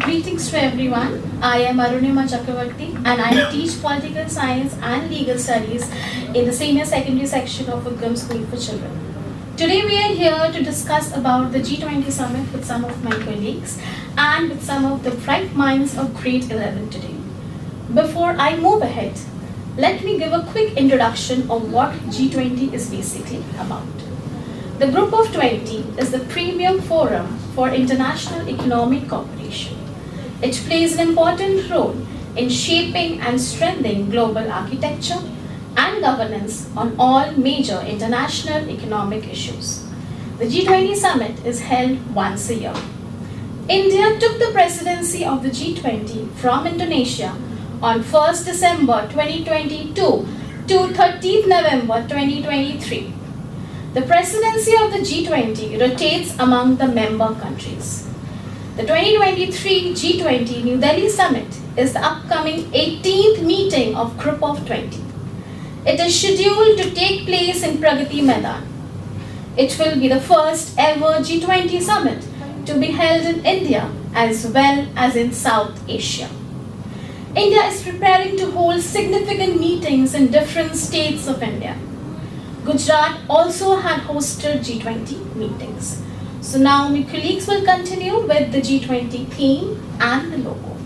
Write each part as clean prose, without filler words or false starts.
Greetings to everyone. I am Arunima Chakravarti and I teach political science and legal studies in the senior secondary section of Udgam School for Children. Today we are here to discuss about the G20 summit with some of my colleagues and with some of the bright minds of grade 11 today. Before I move ahead, let me give a quick introduction of what G20 is basically about. The Group of 20 is the premium forum for international economic cooperation. It plays an important role in shaping and strengthening global architecture and governance on all major international economic issues. The G20 summit is held once a year. India took the presidency of the G20 from Indonesia on 1st December 2022 to 30th November 2023. The presidency of the G20 rotates among the member countries. The 2023 G20 New Delhi Summit is the upcoming 18th meeting of Group of 20. It is scheduled to take place in Pragati Maidan. It will be the first ever G20 summit to be held in India as well as in South Asia. India is preparing to hold significant meetings in different states of India. Gujarat also had hosted G20 meetings. So now my colleagues will continue with the G20 theme and the logo.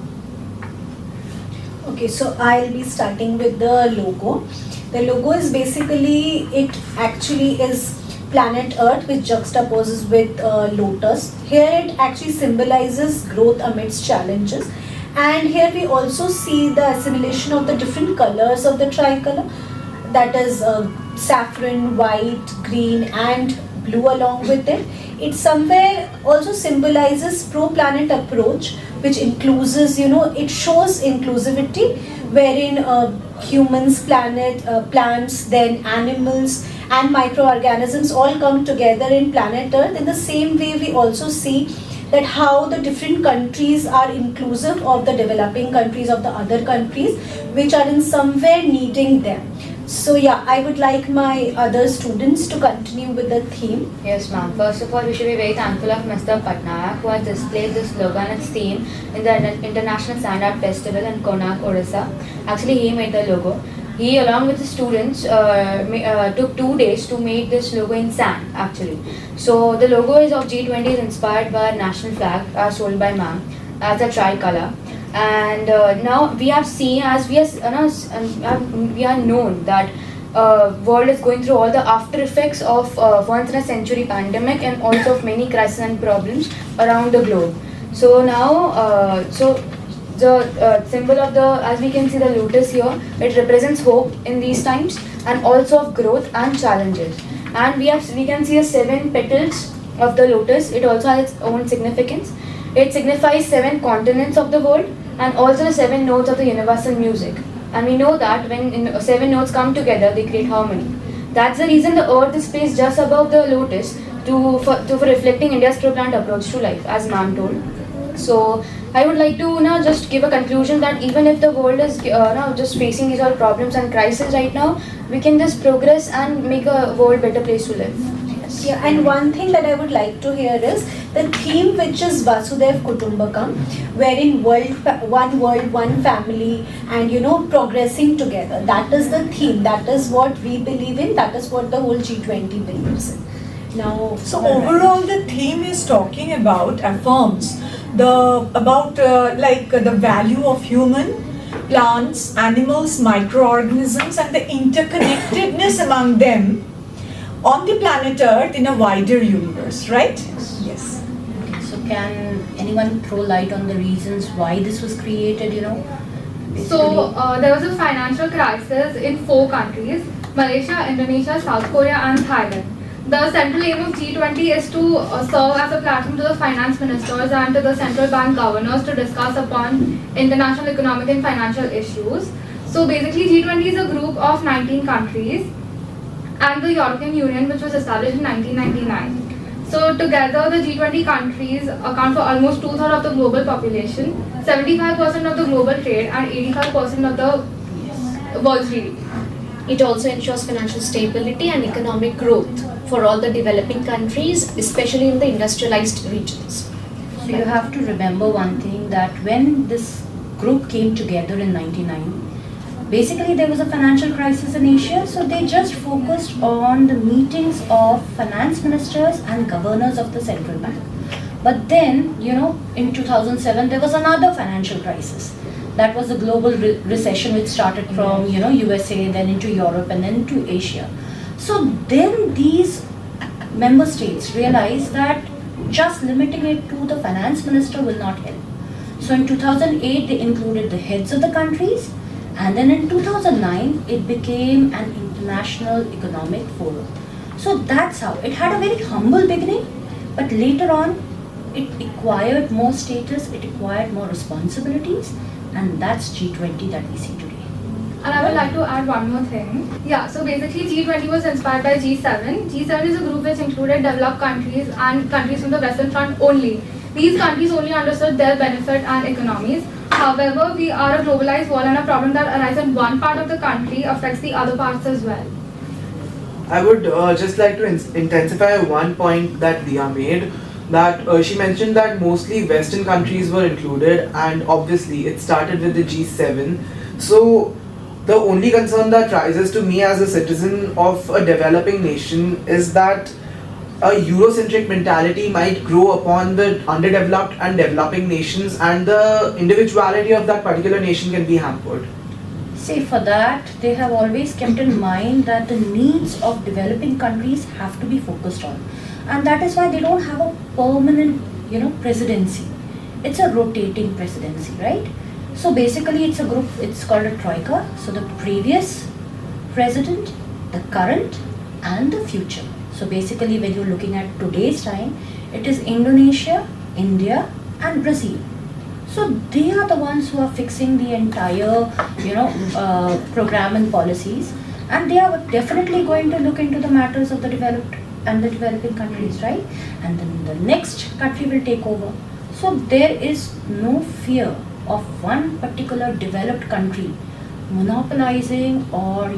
Okay, so I'll be starting with the logo. The logo is basically, it actually is planet Earth which juxtaposes with lotus. Here it actually symbolizes growth amidst challenges. And here we also see the assimilation of the different colors of the tricolor. That is saffron, white, green and blue along with it. It somewhere also symbolizes pro-planet approach which includes, it shows inclusivity wherein humans, planet, plants, then animals and microorganisms all come together in planet Earth. In the same way we also see that how the different countries are inclusive of the developing countries of the other countries which are in somewhere needing them. So yeah, I would like my other students to continue with the theme. Yes, ma'am. First of all, we should be very thankful of Mr. Patnaik who has displayed this logo and its theme in the International Sand Art Festival in Konark, Odisha. Actually, he made the logo. He, along with the students, took 2 days to make this logo in sand, actually. So the logo is of G20 is inspired by our national flag, as told by ma'am, as a tricolor. And now we have seen, as we are known that world is going through all the after effects of once in a century pandemic and also of many crises and problems around the globe. So now, the symbol of the, as we can see the lotus here, it represents hope in these times and also of growth and challenges. And we can see the 7 petals of the lotus. It also has its own significance. It signifies 7 continents of the world and also the 7 notes of the universal music. And we know that when 7 notes come together, they create harmony. That's the reason the earth is placed just above the lotus for reflecting India's pro-planet approach to life, as ma'am told. So I would like to just give a conclusion that even if the world is just facing these all problems and crises right now, we can just progress and make a world better place to live. Yes. Yeah, and one thing that I would like to hear is the theme which is Vasudhaiv Kutumbakam, wherein one world, one family and progressing together. That is the theme, that is what we believe in, that is what the whole G20 believes in. Now, so overall the theme is talking about, affirms the value of human, plants, animals, microorganisms and the interconnectedness among them on the planet Earth in a wider universe, right? Yes. Okay, so can anyone throw light on the reasons why this was created, So there was a financial crisis in 4 countries, Malaysia, Indonesia, South Korea and Thailand. The central aim of G20 is to serve as a platform to the finance ministers and to the central bank governors to discuss upon international economic and financial issues. So basically G20 is a group of 19 countries and the European Union, which was established in 1999. So together the G20 countries account for almost 2/3 of the global population, 75% of the global trade and 85% of the world's GDP. It also ensures financial stability and economic growth for all the developing countries, especially in the industrialized regions. So you have to remember one thing, that when this group came together in 99, basically there was a financial crisis in Asia, so they just focused on the meetings of finance ministers and governors of the central bank. But then, in 2007 there was another financial crisis. That was the global recession, which started from USA, then into Europe, and then into Asia. So then these member states realized that just limiting it to the finance minister will not help. So in 2008 they included the heads of the countries, and then in 2009 it became an international economic forum. So that's how it had a very humble beginning, but later on it acquired more status, it acquired more responsibilities, and that's G20 that we see today. And I would like to add one more thing. Yeah, so basically G20 was inspired by G7. G7 is a group which included developed countries and countries from the Western Front only. These countries only understood their benefit and economies. However, we are a globalized world, and a problem that arises in one part of the country affects the other parts as well. I would just like to intensify one point that Dia made, that she mentioned that mostly Western countries were included, and obviously it started with the G7. So the only concern that rises to me as a citizen of a developing nation is that a Eurocentric mentality might grow upon the underdeveloped and developing nations, and the individuality of that particular nation can be hampered. See, for that, they have always kept in mind that the needs of developing countries have to be focused on. And that is why they don't have a permanent, presidency. It's a rotating presidency, right? So basically it's a group, it's called a troika. So the previous president, the current, and the future. So basically when you're looking at today's time, it is Indonesia, India, and Brazil. So they are the ones who are fixing the entire, program and policies, and they are definitely going to look into the matters of the developed and the developing countries, right? And then the next country will take over. So there is no fear of one particular developed country monopolizing or,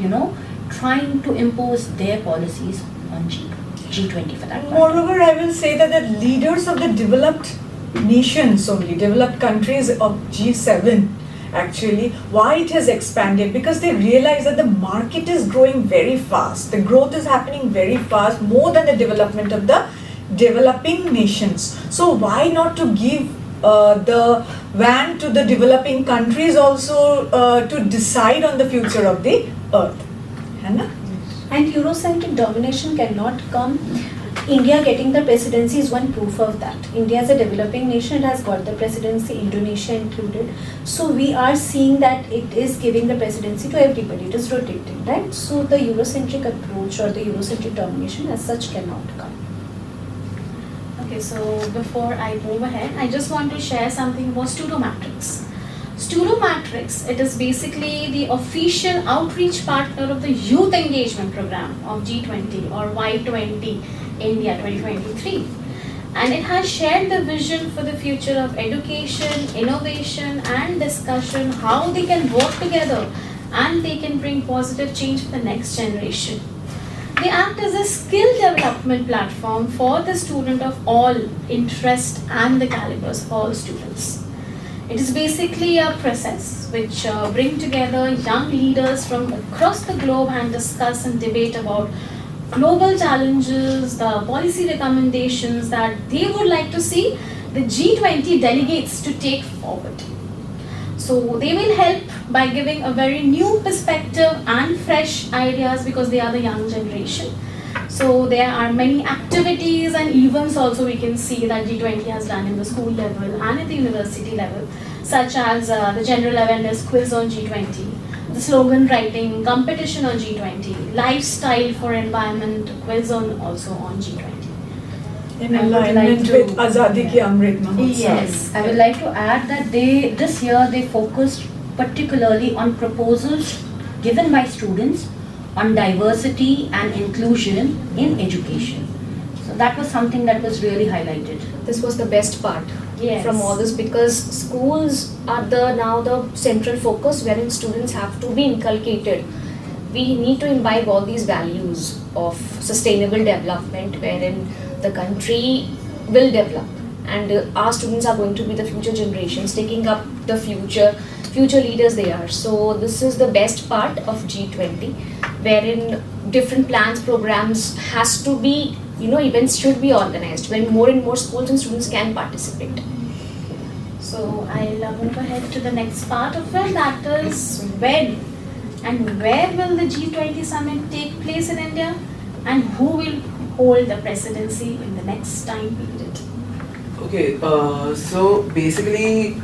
trying to impose their policies on G20 for that matter. Moreover, I will say that the leaders of the developed nations only, developed countries of G7, actually, why it has expanded, because they realize that the market is growing very fast. The growth is happening very fast, more than the development of the developing nations. So why not to give the van to the developing countries also to decide on the future of the earth? Hannah? And Eurocentric domination cannot come. India getting the presidency is one proof of that. India is a developing nation, it has got the presidency, Indonesia included. So we are seeing that it is giving the presidency to everybody, it is rotating, right? So the Eurocentric approach or the Eurocentric domination as such cannot come. Okay, so before I move ahead, I just want to share something about Studomatrix. Studomatrix, it is basically the official outreach partner of the youth engagement program of G20 or Y20 India 2023. And it has shared the vision for the future of education, innovation and discussion, how they can work together and they can bring positive change for the next generation. They act as a skill development platform for the student of all interest and the calibers of all students. It is basically a process which bring together young leaders from across the globe and discuss and debate about global challenges, the policy recommendations that they would like to see the G20 delegates to take forward. So they will help by giving a very new perspective and fresh ideas because they are the young generation. So there are many activities and events also we can see that G20 has done in the school level and at the university level, such as the general awareness quiz on G20, the slogan writing competition on G20, lifestyle for environment quiz also on G20. In alignment with Azadi Ki Amrit Mahotsav. Yes, I would like to add that this year they focused particularly on proposals given by students on diversity and inclusion in education. So that was something that was really highlighted. This was the best part Yes. from all this, because schools are now the central focus wherein students have to be inculcated. We need to imbibe all these values of sustainable development wherein the country will develop. and our students are going to be the future generations, taking up the future leaders they are. So this is the best part of G20, wherein different plans, programs has to be, events should be organized when more and more schools and students can participate. So I'll move ahead to the next part of it, that is when and where will the G20 summit take place in India, and who will hold the presidency in the next time period. Okay, so basically,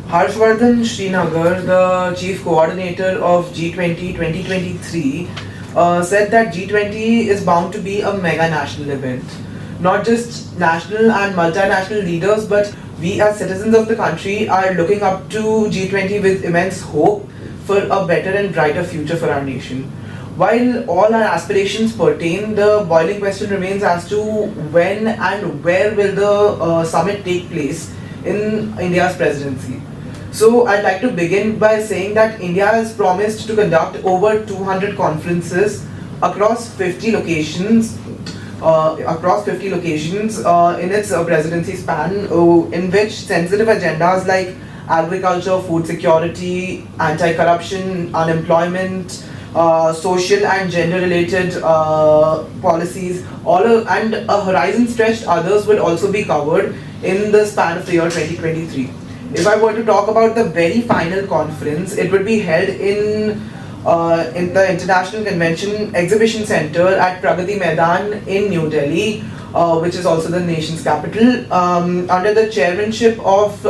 Harshvardhan Srinagar, the chief coordinator of G20 2023, said that G20 is bound to be a mega national event. Not just national and multinational leaders, but we as citizens of the country are looking up to G20 with immense hope for a better and brighter future for our nation. While all our aspirations pertain, the boiling question remains as to when and where will the summit take place in India's presidency. So I'd like to begin by saying that India has promised to conduct over 200 conferences across 50 locations in its presidency span, in which sensitive agendas like agriculture, food security, anti-corruption, unemployment, social and gender-related policies, and a horizon-stretched others will also be covered in the span of the year 2023. If I were to talk about the very final conference, it would be held in the International Convention Exhibition Center at Pragati Maidan in New Delhi, which is also the nation's capital, under the chairmanship of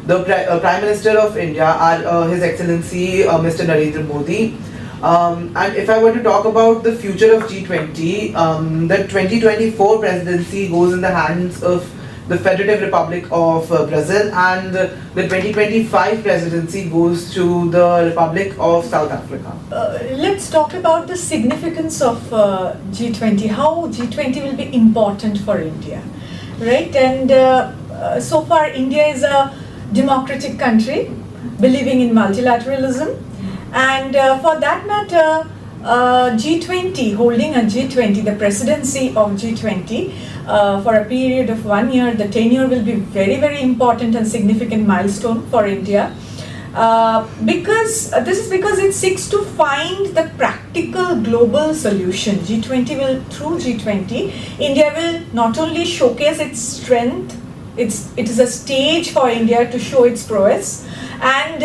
the Prime Minister of India, His Excellency Mr. Narendra Modi. And if I were to talk about the future of G20, the 2024 presidency goes in the hands of the Federative Republic of Brazil, and the 2025 presidency goes to the Republic of South Africa. Let's talk about the significance of G20, how G20 will be important for India, right? And so far India is a democratic country believing in multilateralism, and for that matter G20, holding a G20, the presidency of G20 for a period of 1 year, the tenure will be very, very important and significant milestone for India. Because it seeks to find the practical global solution. Through G20, India will not only showcase its strength, it is a stage for India to show its prowess, and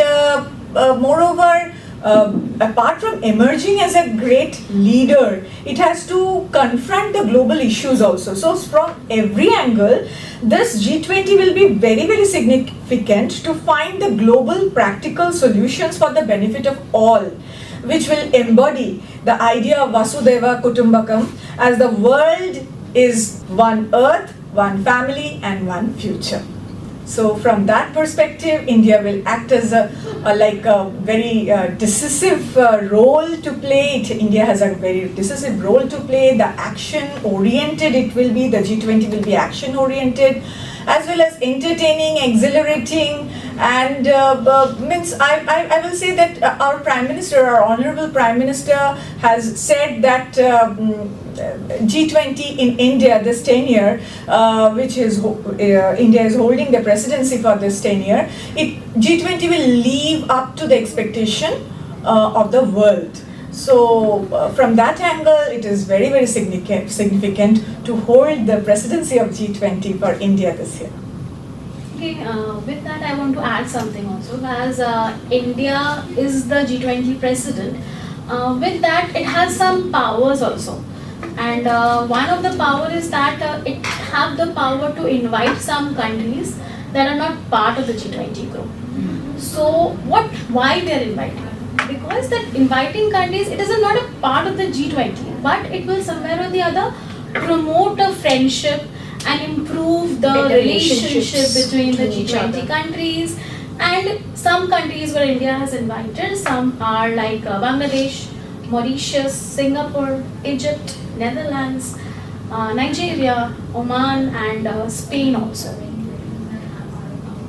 moreover, apart from emerging as a great leader, it has to confront the global issues also. So from every angle, this G20 will be very, very significant to find the global practical solutions for the benefit of all, which will embody the idea of Vasudhaiva Kutumbakam, as the world is one earth, one family and one future. So from that perspective, India will act as a very decisive role to play. India has a very decisive role to play. The action-oriented it will be, the G20 will be action-oriented, as well as entertaining, exhilarating, and I will say that our Prime Minister, our Honorable Prime Minister has said that G20 in India, this tenure, which is India is holding the presidency for this tenure, G20 will live up to the expectation of the world. So from that angle, it is very, very significant to hold the presidency of G20 for India this year. Okay, with that I want to add something also, as India is the G20 president. With that, it has some powers also. And one of the power is that it have the power to invite some countries that are not part of the G20 group. So why they are inviting? Because that inviting countries, it is not a part of the G20, but it will somewhere or the other promote a friendship and improve the Better relationship between the each G20 other. countries. And some countries where India has invited, some are like Bangladesh, Mauritius, Singapore, Egypt, Netherlands, Nigeria, Oman and Spain also.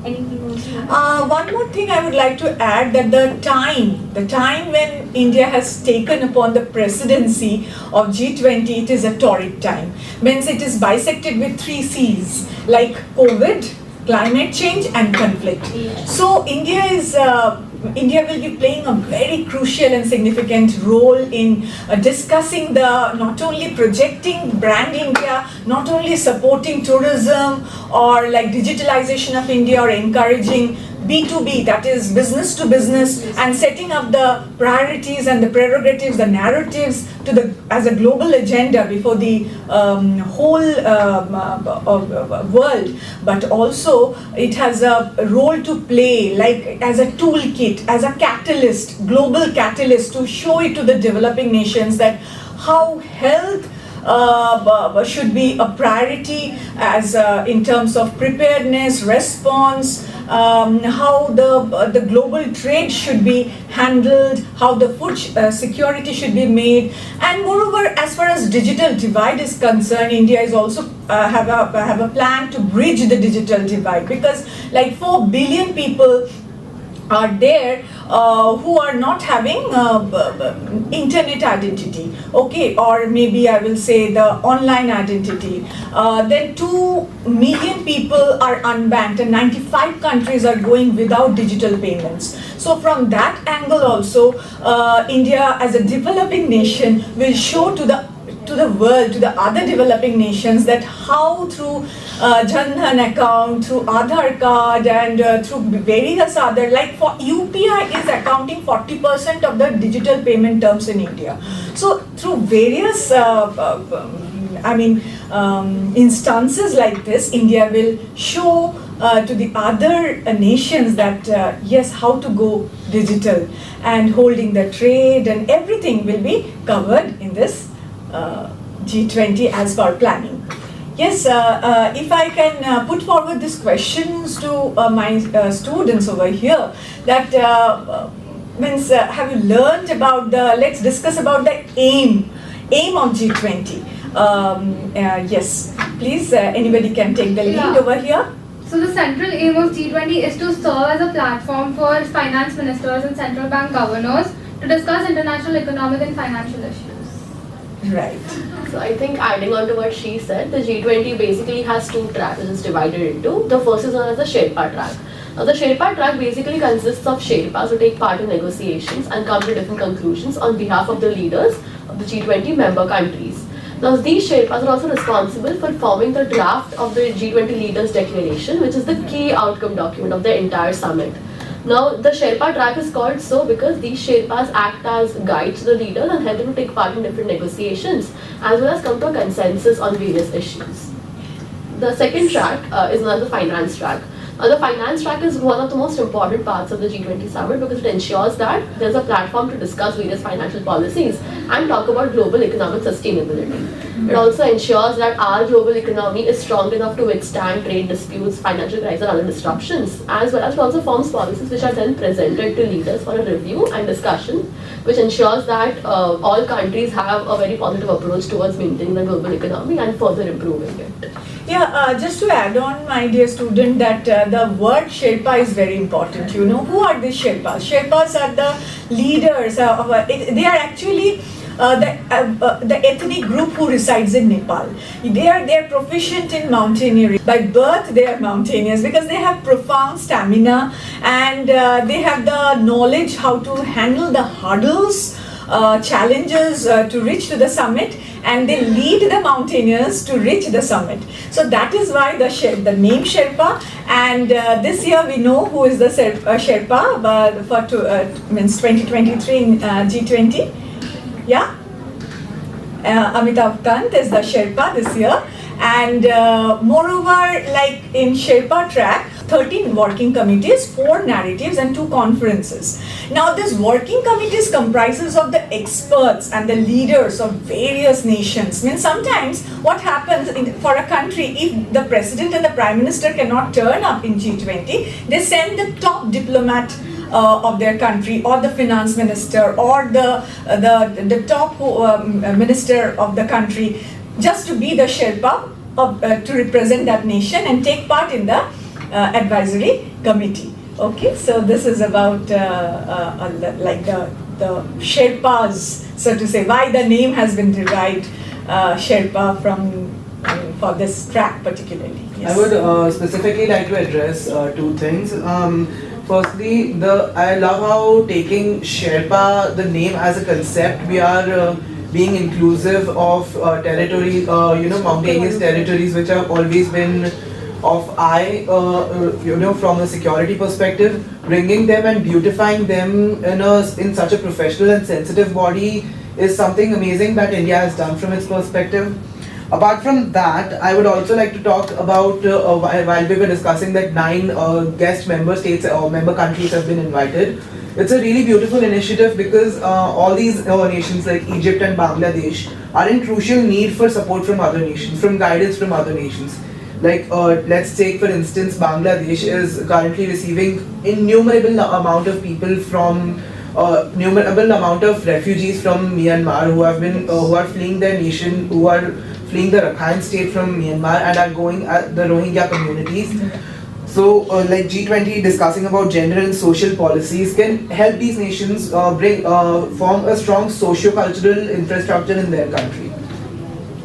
Anything else you want? One more thing I would like to add, that the time when India has taken upon the presidency of G20, it is a torrid time. Means it is bisected with 3 C's like COVID, climate change and conflict. Yes. So India will be playing a very crucial and significant role in discussing not only projecting brand India, not only supporting tourism or like digitalization of India or encouraging B2B, that is business to business, and setting up the priorities and the prerogatives, the narratives as a global agenda before the whole world. But also it has a role to play, like as a toolkit, as a catalyst, global catalyst, to show it to the developing nations that how health should be a priority as in terms of preparedness, response, how the global trade should be handled, how the food security should be made, and moreover, as far as digital divide is concerned, India is also have a plan to bridge the digital divide, because like 4 billion people are there who are not having internet identity, okay, or maybe I will say the online identity. Then 2 million people are unbanked, and 95 countries are going without digital payments. So from that angle also, India as a developing nation will show to the world, to the other developing nations, that how through Jan Dhan account, through Aadhaar card, and through various other, like for UPI is accounting 40% of the digital payment terms in India. So through various instances like this, India will show to the other nations that yes, how to go digital, and holding the trade and everything will be covered in this G20 as per planning. Yes, if I can put forward these questions to my students over here, that have you learned about let's discuss about the aim of G20. Yes, please, anybody can take the lead over here. So the central aim of G20 is to serve as a platform for finance ministers and central bank governors to discuss international economic and financial issues. Right. So I think adding on to what she said, the G20 basically has 2 tracks which is divided into. The first is known as the Sherpa track. Now the Sherpa track basically consists of Sherpas who take part in negotiations and come to different conclusions on behalf of the leaders of the G20 member countries. Now these Sherpas are also responsible for forming the draft of the G20 leaders declaration, which is the key outcome document of the entire summit. Now, the Sherpa track is called so because these Sherpas act as guides to the leaders and help them to take part in different negotiations, as well as come to a consensus on various issues. The second track is known as the finance track. The finance track is one of the most important parts of the G20 summit because it ensures that there's a platform to discuss various financial policies and talk about global economic sustainability. It also ensures that our global economy is strong enough to withstand trade disputes, financial crises, and other disruptions, as well as it also forms policies which are then presented to leaders for a review and discussion, which ensures that all countries have a very positive approach towards maintaining the global economy and further improving it. Yeah, just to add on, my dear student, that the word Sherpa is very important. You know, who are these Sherpas? Sherpas are the leaders. They are actually the ethnic group who resides in Nepal. They are proficient in mountaineering. By birth, they are mountaineers because they have profound stamina, and they have the knowledge how to handle the hurdles, challenges to reach to the summit, and they lead the mountaineers to reach the summit. So that is why the name Sherpa. And this year we know who is the Sherpa for means 2023 in G20. Yeah, Amitav Kant is the Sherpa this year, and moreover, like in Sherpa track, 13 working committees, 4 narratives, and 2 conferences. Now, this working committees comprises of the experts and the leaders of various nations. Means sometimes what happens for a country, if the president and the prime minister cannot turn up in G20, they send the top diplomat of their country, or the finance minister, or the top minister of the country, just to be the Sherpa to represent that nation and take part in the Advisory Committee. Okay, so this is about like the Sherpas, so to say, why the name has been derived Sherpa from for this track particularly. Yes. I would specifically like to address two things. Firstly, I love how taking Sherpa, the name as a concept, we are being inclusive of territories, mountainous territories which have always been of from a security perspective, bringing them and beautifying them in such a professional and sensitive body is something amazing that India has done from its perspective. Apart from that, I would also like to talk about while we were discussing that 9 guest member states or member countries have been invited. It's a really beautiful initiative because all these nations like Egypt and Bangladesh are in crucial need for support from other nations, from guidance from other nations. Like let's take for instance Bangladesh is currently receiving innumerable amount of people from innumerable amount of refugees from Myanmar who have been who are fleeing their nation, who are fleeing the Rakhine state from Myanmar and are going at the Rohingya communities. So like G20 discussing about gender and social policies can help these nations form a strong socio-cultural infrastructure in their country.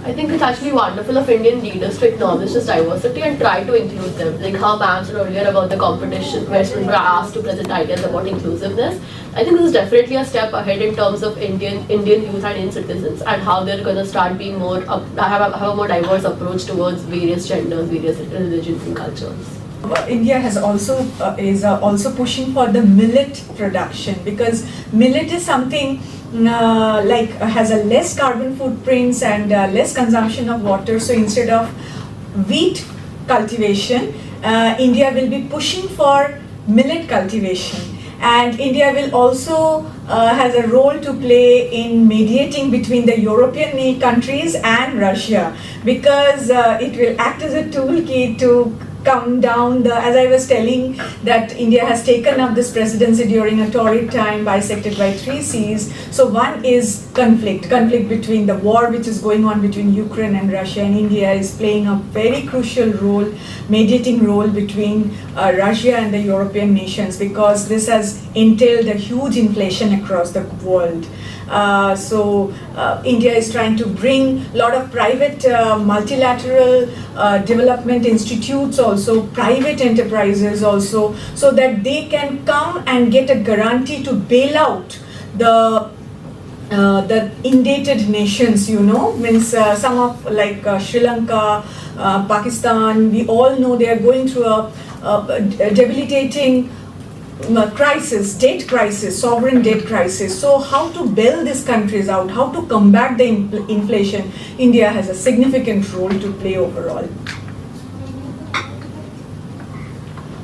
I think it's actually wonderful of Indian leaders to acknowledge this diversity and try to include them. Like how ma'am said earlier about the competition where students were asked to present ideas about inclusiveness. I think this is definitely a step ahead in terms of Indian youth and Indian citizens and how they're going to start being more, have a more diverse approach towards various genders, various religions and cultures. India has also is also pushing for the millet production because millet is something has a less carbon footprints and less consumption of water. So instead of wheat cultivation, India will be pushing for millet cultivation. And India will also has a role to play in mediating between the European countries and Russia because it will act as a toolkit to come down as I was telling, that India has taken up this presidency during a torrid time bisected by 3 seas. So one is conflict between the war which is going on between Ukraine and Russia, and India is playing a very crucial role, mediating role between Russia and the European nations because this has entailed a huge inflation across the world. India is trying to bring a lot of private multilateral development institutes also, private enterprises also, so that they can come and get a guarantee to bail out the indebted nations, means some of like Sri Lanka, Pakistan, we all know they are going through a debilitating crisis, debt crisis, sovereign debt crisis. So how to bail these countries out, how to combat the inflation, India has a significant role to play overall.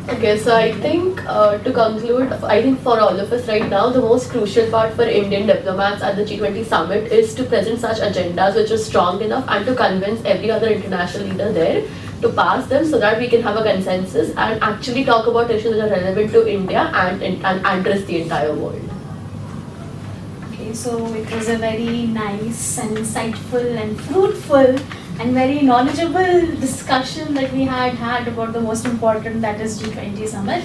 Okay, so I think to conclude, I think for all of us right now, the most crucial part for Indian diplomats at the G20 summit is to present such agendas which are strong enough and to convince every other international leader there to pass them so that we can have a consensus and actually talk about issues that are relevant to India and address the entire world. Okay, so it was a very nice and insightful and fruitful and very knowledgeable discussion that we had about the most important, that is G20 summit,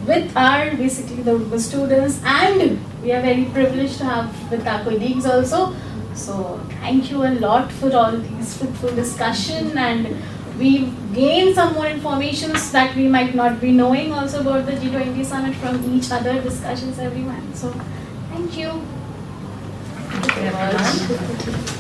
with our basically the students, and we are very privileged to have with our colleagues also. So thank you a lot for all these fruitful discussion, and we gained some more informations that we might not be knowing also about the G20 summit from each other discussions, everyone. So thank you. Thank you, everyone.